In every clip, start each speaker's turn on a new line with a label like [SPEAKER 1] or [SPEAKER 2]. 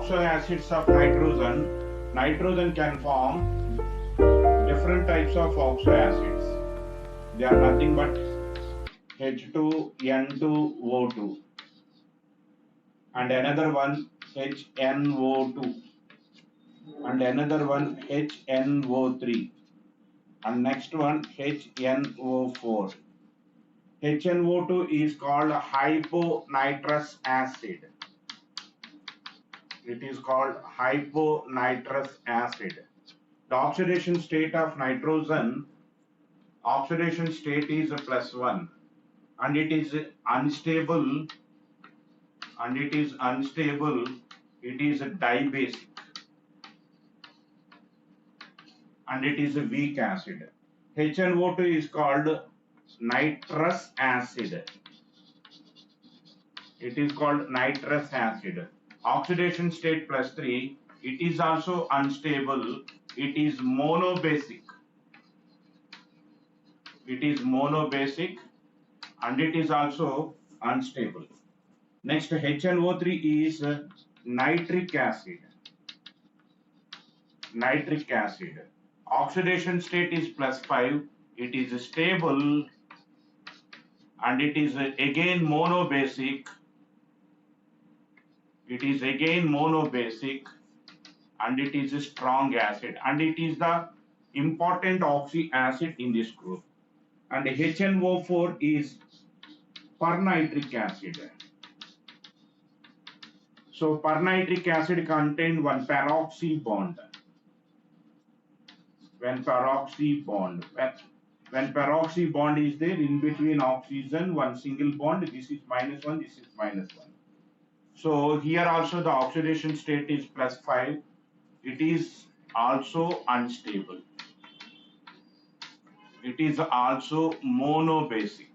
[SPEAKER 1] oxo acids of nitrogen, nitrogen can form different types of oxo acids. They are nothing but H2N2O2 and another one HNO2 and another one HNO3 and next one HNO4. HNO2 is called hyponitrous acid. It is called hyponitrous acid. The oxidation state of nitrogen, oxidation state is +1 and it is unstable it is dibasic and it is a weak acid. HNO2 is called nitrous acid. It is called nitrous acid. Oxidation state +3. It is also unstable. It is monobasic. It is monobasic and it is also unstable. Next, HNO3 is nitric acid. Nitric acid. Oxidation state is +5. It is stable and it is again monobasic. It is again monobasic and it is a strong acid and it is the important oxy acid in this group. And HNO4 is pernitric acid. So pernitric acid contains one peroxy bond. When peroxy bond is there in between oxygen, one single bond, this is -1, this is -1. So here also the oxidation state is +5. It is also unstable. It is also monobasic.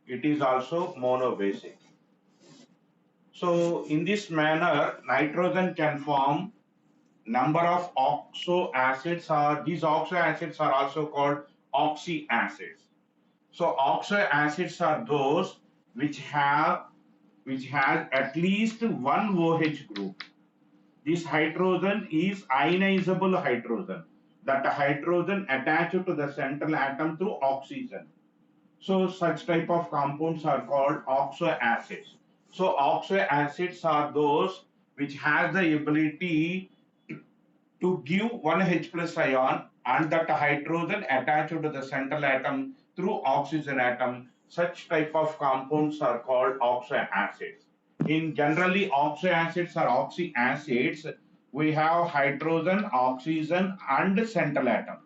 [SPEAKER 1] It is also monobasic. So in this manner, nitrogen can form number of oxo acids, or these oxo acids are also called oxy acids. So oxo acids are those which has at least one OH group. This hydrogen is ionizable hydrogen. That hydrogen attached to the central atom through oxygen. So such type of compounds are called oxo acids. So oxo acids are those which has the ability to give one H plus ion and that hydrogen attached to the central atom through oxygen atom. Such type of compounds are called oxo acids. In generally oxo acids or oxy acids, we have hydrogen, oxygen and central atom.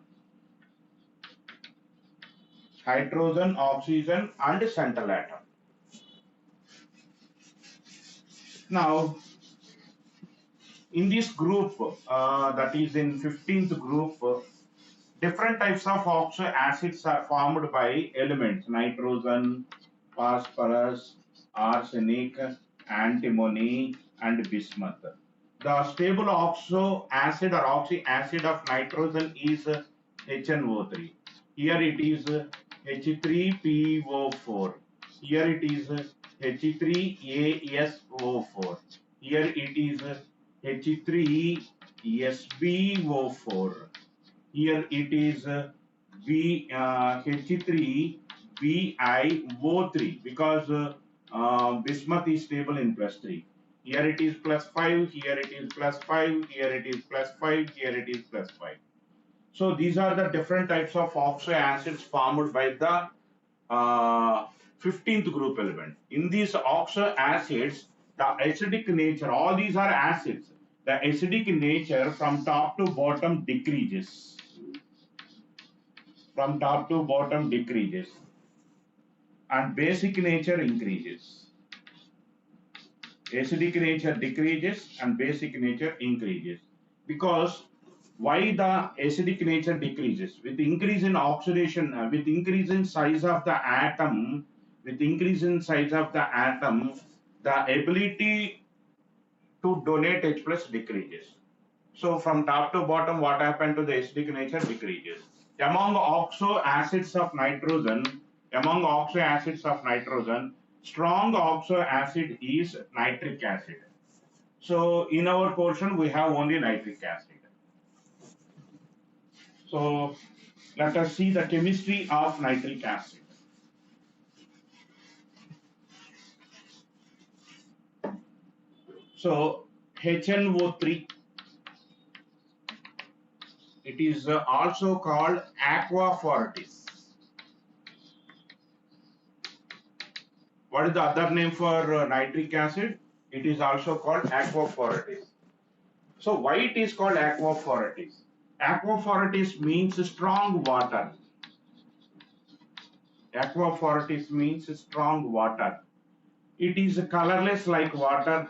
[SPEAKER 1] Hydrogen, oxygen and central atom. Now in this group, that is in 15th group, different types of oxo acids are formed by elements: nitrogen, phosphorus, arsenic, antimony and bismuth. The stable oxo acid or oxy acid of nitrogen is HNO3. Here it is H3PO4. Here it is H3ASO4. Here it is H3SbO4. Here it is H3BiO3 because bismuth is stable in +3. Here it is +5, here it is +5, here it is +5, here it is +5. So these are the different types of oxo acids formed by the 15th group element. In these oxo acids, the acidic nature, all these are acids. The acidic nature from top to bottom decreases. From top to bottom decreases. And basic nature increases. Acidic nature decreases and basic nature increases. Because why the acidic nature decreases? With increase in oxidation, with increase in size of the atom, the ability to donate H plus decreases. So from top to bottom, what happened to the acidic nature decreases. Among oxo acids of nitrogen, strong oxo acid is nitric acid. So in our portion, we have only nitric acid. So let us see the chemistry of nitric acid. So HNO3, it is also called aqua fortis. What is the other name for nitric acid? It is also called aqua fortis. So why it is called aqua fortis? Aqua fortis means strong water. Aqua fortis means strong water. It is colorless like water.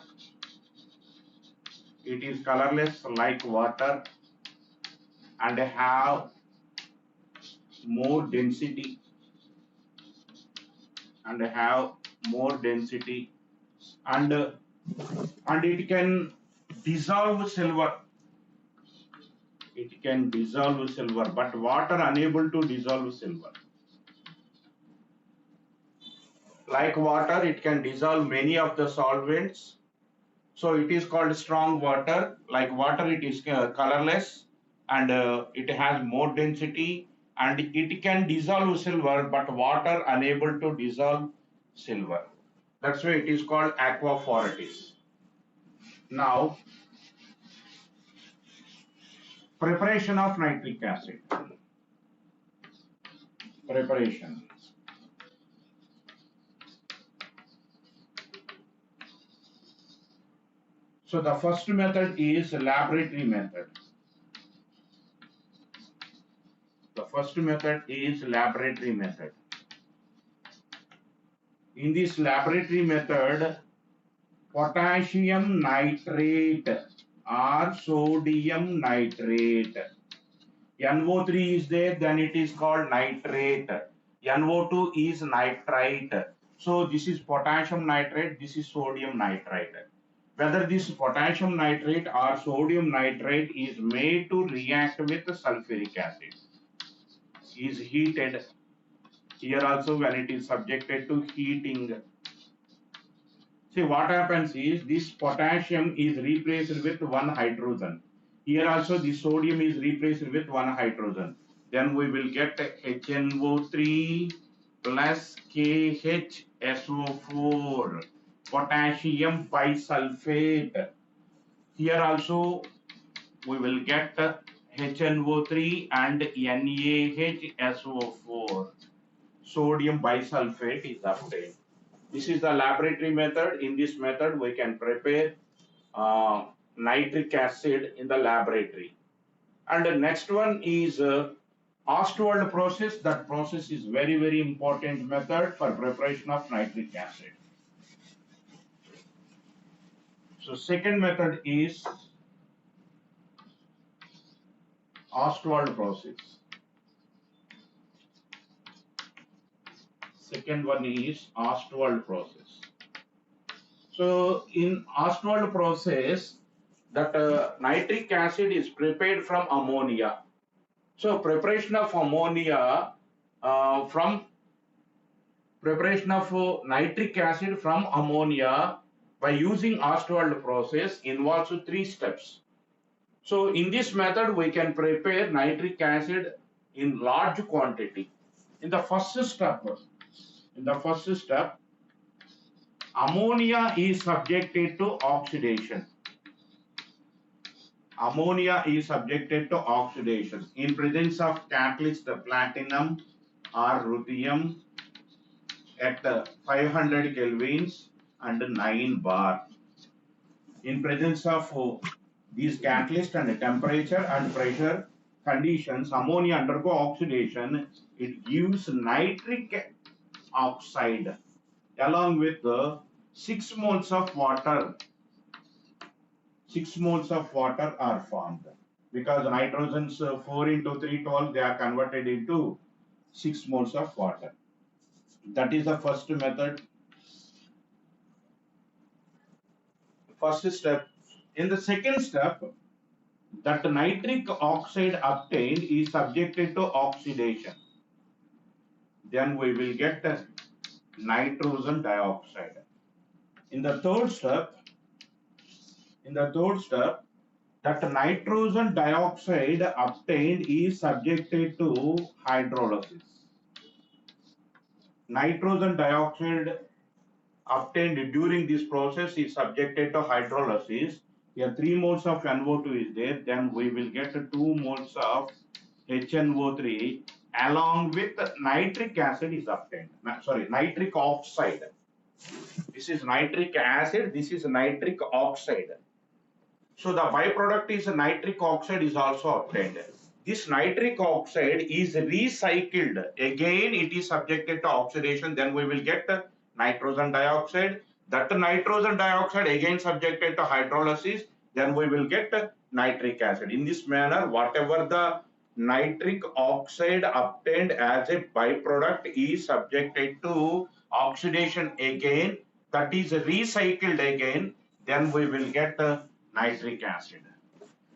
[SPEAKER 1] It is colorless like water and have more density and have more density and it can dissolve silver. It can dissolve silver, but water unable to dissolve silver. Like water, it can dissolve many of the solvents. So it is called strong water. Like water, it is colorless and it has more density and it can dissolve silver, but water unable to dissolve silver. That's why it is called aqua fortis. Now, preparation of nitric acid. Preparation. So the first method is laboratory method. The first method is laboratory method. In this laboratory method, potassium nitrate or sodium nitrate. NO3 is there, then it is called nitrate. NO2 is nitrite. So this is potassium nitrate, this is sodium nitrite. Whether this potassium nitrate or sodium nitrate is made to react with sulfuric acid, is heated. Here also when it is subjected to heating, see what happens is this potassium is replaced with one hydrogen. Here also the sodium is replaced with one hydrogen. Then we will get HNO3 plus KHSO4, potassium bisulfate. Here also we will get HNO3 and NaHSO4. Sodium bisulfate is obtained. This is the laboratory method. In this method, we can prepare nitric acid in the laboratory. And the next one is Ostwald process. That process is very, very important method for preparation of nitric acid. So second method is Ostwald process. Second one is Ostwald process. So in Ostwald process, that nitric acid is prepared from ammonia. So preparation of ammonia from preparation of nitric acid from ammonia by using Ostwald process involves three steps. So in this method, we can prepare nitric acid in large quantity. In the first step, ammonia is subjected to oxidation. Ammonia is subjected to oxidation in presence of catalyst platinum or ruthenium at 500 kelvins and 9 bar. In presence of these catalyst and temperature and pressure conditions, ammonia undergo oxidation. It gives nitric oxide along with 6 moles of water. 6 moles of water are formed because nitrogens 4 into 312 they are converted into 6 moles of water. That is the first method. First step. In the second step, that nitric oxide obtained is subjected to oxidation. Then we will get nitrogen dioxide. In the third step, In the third step, that nitrogen dioxide obtained is subjected to hydrolysis. Nitrogen dioxide obtained during this process is subjected to hydrolysis. Here 3 moles of NO2 is there, then we will get 2 moles of HNO3 along with nitric acid is obtained. Sorry, nitric oxide. This is nitric acid, this is nitric oxide. So the byproduct is nitric oxide is also obtained. This nitric oxide is recycled. Again, it is subjected to oxidation. Then we will get nitrogen dioxide. That nitrogen dioxide again subjected to hydrolysis. Then we will get nitric acid. In this manner, whatever the nitric oxide obtained as a byproduct is subjected to oxidation again. That is recycled again. Then we will get nitric acid.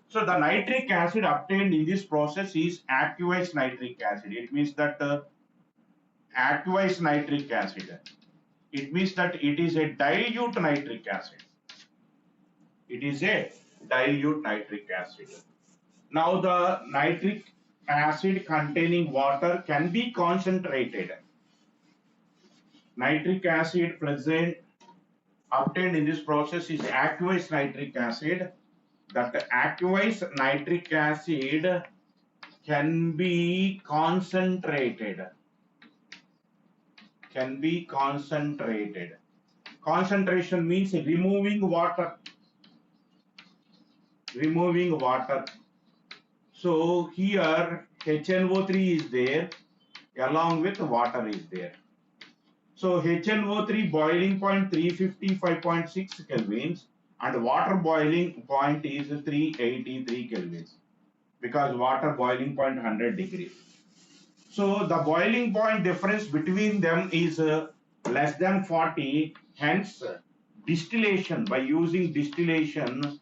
[SPEAKER 1] So the nitric acid obtained in this process is aqueous nitric acid. It means that aqueous nitric acid. It means that it is a dilute nitric acid. It is a dilute nitric acid. Now the nitric acid containing water can be concentrated. Nitric acid present obtained in this process is aqueous nitric acid. That aqueous nitric acid can be concentrated. Can be concentrated. Concentration means removing water. Removing water. So here HNO3 is there along with water is there. So HNO3 boiling point 355.6 kelvins and water boiling point is 383 kelvins because water boiling point 100 degrees. So the boiling point difference between them is less than 40. Hence distillation, by using distillation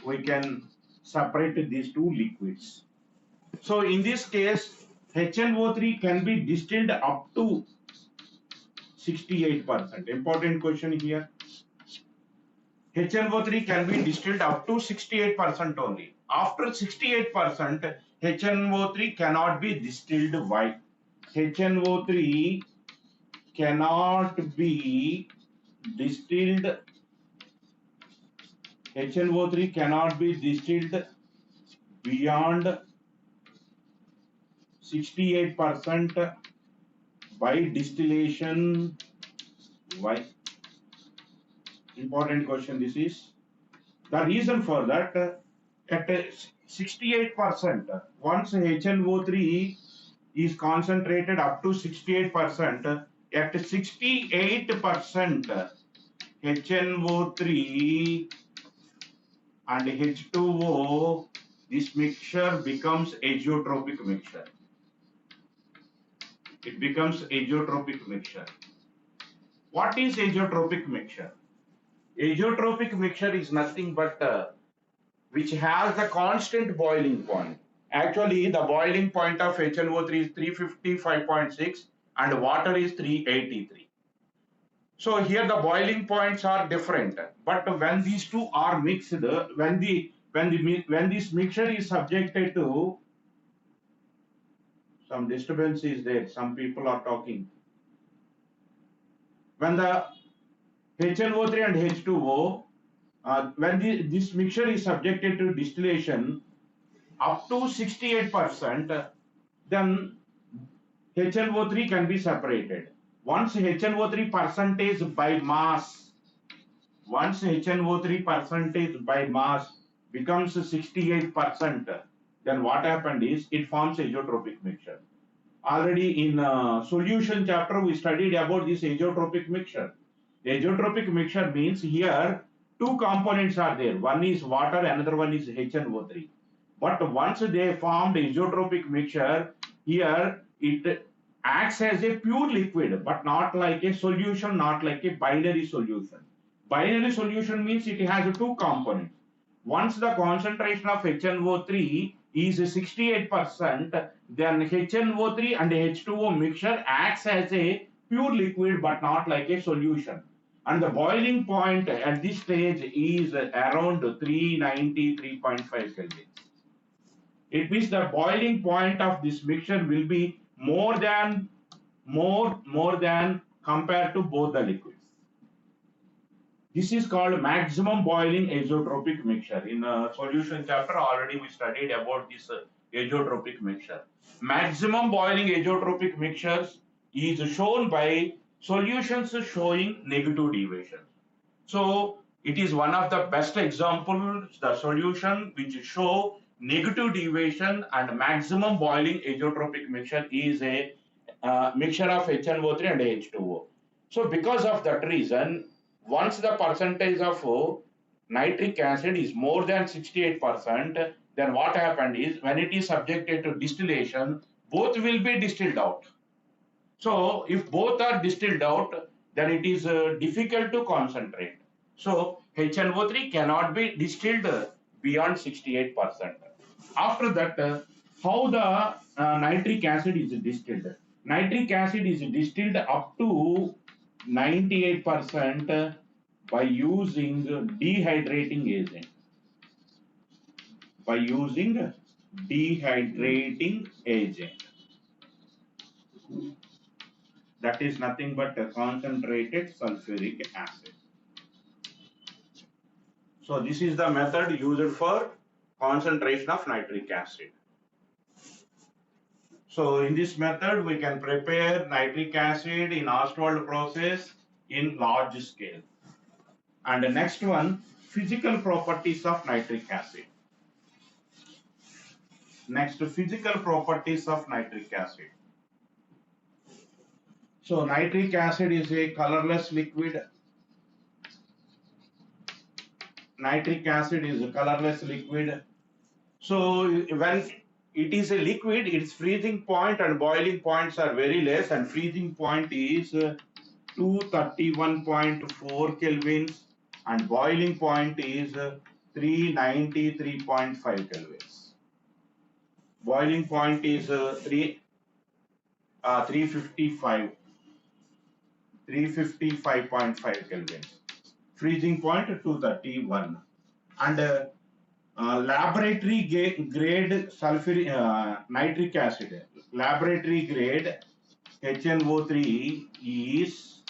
[SPEAKER 1] we can separate these two liquids. So in this case HNO3 can be distilled up to 68%. Important question here. HNO3 can be distilled up to 68% only. After 68%, HNO3 cannot be distilled. Why? HNO3 cannot be distilled. HNO3 cannot be distilled beyond 68% by distillation. Why? Important question this is. The reason for that, at 68%, once HNO3 is concentrated up to 68%, at 68% HNO3 and H2O, this mixture becomes azeotropic mixture. It becomes azeotropic mixture. What is azeotropic mixture? Azeotropic mixture is nothing but which has a constant boiling point. Actually, the boiling point of HNO3 is 355.6 and water is 383. So here the boiling points are different. But when these two are mixed, when this mixture is subjected to some disturbance is there, some people are talking. When the HNO3 and H2O, when this mixture is subjected to distillation up to 68%, then HNO3 can be separated. Once HNO3 percentage by mass, once HNO3 percentage by mass becomes 68%, then what happened is it forms azeotropic mixture. Already in solution chapter we studied about this azeotropic mixture. Azeotropic mixture means here two components are there. One is water, another one is HNO3. But once they formed azeotropic mixture, here it acts as a pure liquid, but not like a solution, not like a binary solution. Binary solution means it has two components. Once the concentration of HNO3 is 68%, then HNO3 and H2O mixture acts as a pure liquid, but not like a solution. And the boiling point at this stage is around 390, 3.5 Kelvin. It means the boiling point of this mixture will be more than compared to both the liquids. This is called maximum boiling azeotropic mixture. In a solution chapter already we studied about this azeotropic mixture. Maximum boiling azeotropic mixtures is shown by solutions showing negative deviation. So it is one of the best examples, the solution which show negative deviation and maximum boiling azeotropic mixture is a mixture of HNO3 and H2O. So because of that reason, once the percentage of nitric acid is more than 68%, then what happened is when it is subjected to distillation, both will be distilled out. So if both are distilled out, then it is difficult to concentrate. So HNO3 cannot be distilled beyond 68%. After that, how the nitric acid is distilled? Nitric acid is distilled up to 98% by using dehydrating agent. By using dehydrating agent. That is nothing but a concentrated sulfuric acid. So this is the method used for concentration of nitric acid. So in this method, we can prepare nitric acid in Ostwald process in large scale. And the next one, physical properties of nitric acid. Next, physical properties of nitric acid. So nitric acid is a colorless liquid. Nitric acid is a colorless liquid. So when it is a liquid, its freezing point and boiling points are very less, and freezing point is 231.4 kelvins and boiling point is 393.5 kelvins. Boiling point is 355 355.5 kelvins. Freezing point 231. And laboratory grade nitric acid, laboratory grade HNO3 is,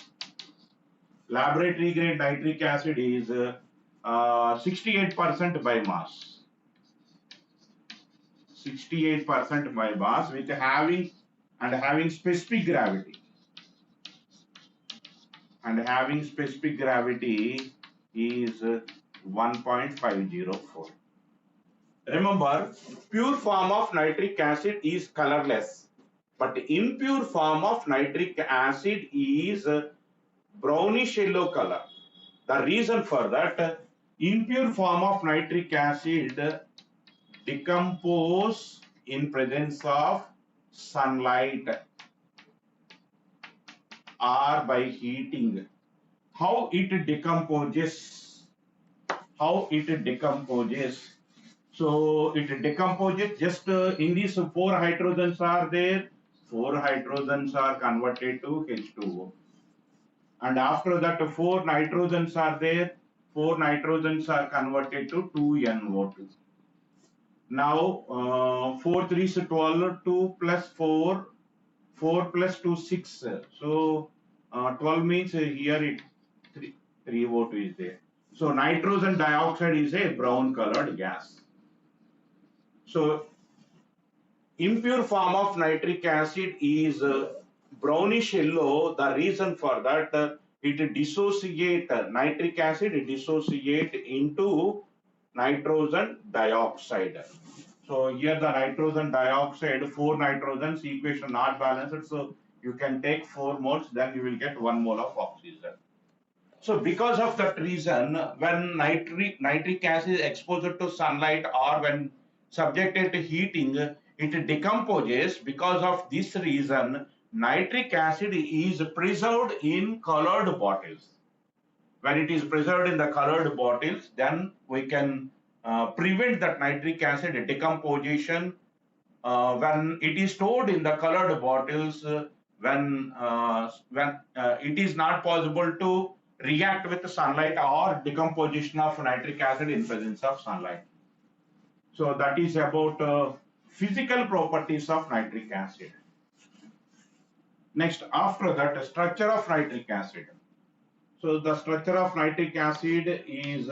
[SPEAKER 1] laboratory grade nitric acid is 68% by mass. 68% by mass with having specific gravity. And having specific gravity is 1.504. Remember, pure form of nitric acid is colorless, but impure form of nitric acid is brownish yellow color. The reason for that, impure form of nitric acid decompose in presence of sunlight or by heating. How it decomposes? How it decomposes? So it decomposes just in these 4 hydrogens are there. 4 hydrogens are converted to H2O. And after that 4 nitrogens are there. 4 nitrogens are converted to 2NO2. Now 4 3 is 12, 2 plus 4, 4 plus 2 6. So 12 means here it 3 O2 is there. So nitrogen dioxide is a brown colored gas. So impure form of nitric acid is brownish yellow. The reason for that, it dissociate nitric acid dissociate into nitrogen dioxide. So here the nitrogen dioxide, 4 nitrogens, equation not balanced, so you can take 4 moles, then you will get 1 mole of oxygen. So because of that reason, when nitric acid is exposed to sunlight or when subjected to heating, it decomposes. Because of this reason, nitric acid is preserved in colored bottles. When it is preserved in the colored bottles, then we can prevent that nitric acid decomposition. When it is stored in the colored bottles, when it is not possible to react with the sunlight or decomposition of nitric acid in presence of sunlight. So that is about physical properties of nitric acid. Next, after that, structure of nitric acid. So the structure of nitric acid is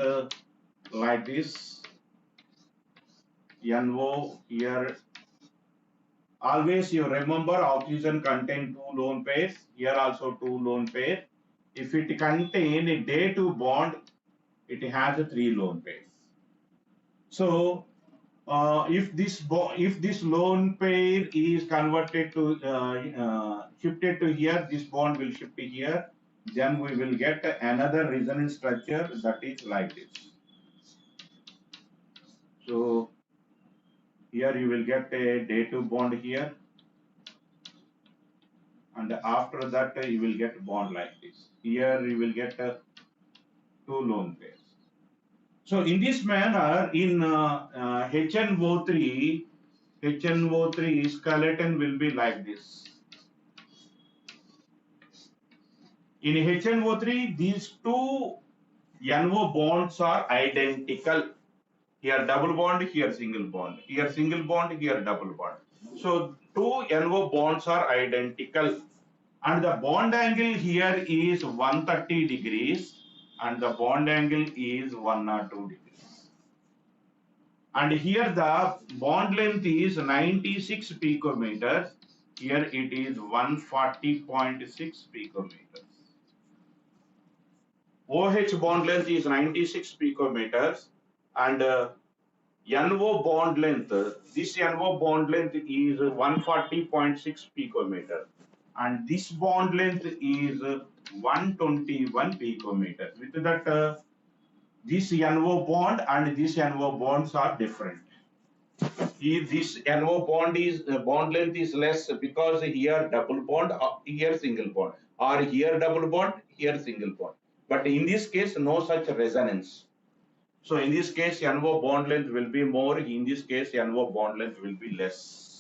[SPEAKER 1] like this. NO here. Always you remember oxygen contain two lone pairs. Here also two lone pair. If it contain a day2 bond, it has a three lone pairs. So if this lone pair is converted to shifted to here, this bond will shift to here. Then we will get another resonance structure that is like this. So here you will get a day2 bond here, and after that you will get bond like this. Here you will get two lone pairs. So in this manner, in HNO3 skeleton will be like this. In HNO3, these two NO bonds are identical. Here double bond, here single bond. Here single bond, here double bond. So two NO bonds are identical. And the bond angle here is 130 degrees and the bond angle is 102 degrees. And here the bond length is 96 picometers. Here it is 140.6 picometers. OH bond length is 96 picometers and NO bond length, this NO bond length is 140.6 picometer and this bond length is 121 picometers. With that, this NO bond and this NO bonds are different. If this NO bond length is less because here double bond, here single bond, or here double bond, here single bond. But in this case, no such resonance. So in this case, NO bond length will be more. In this case, NO bond length will be less.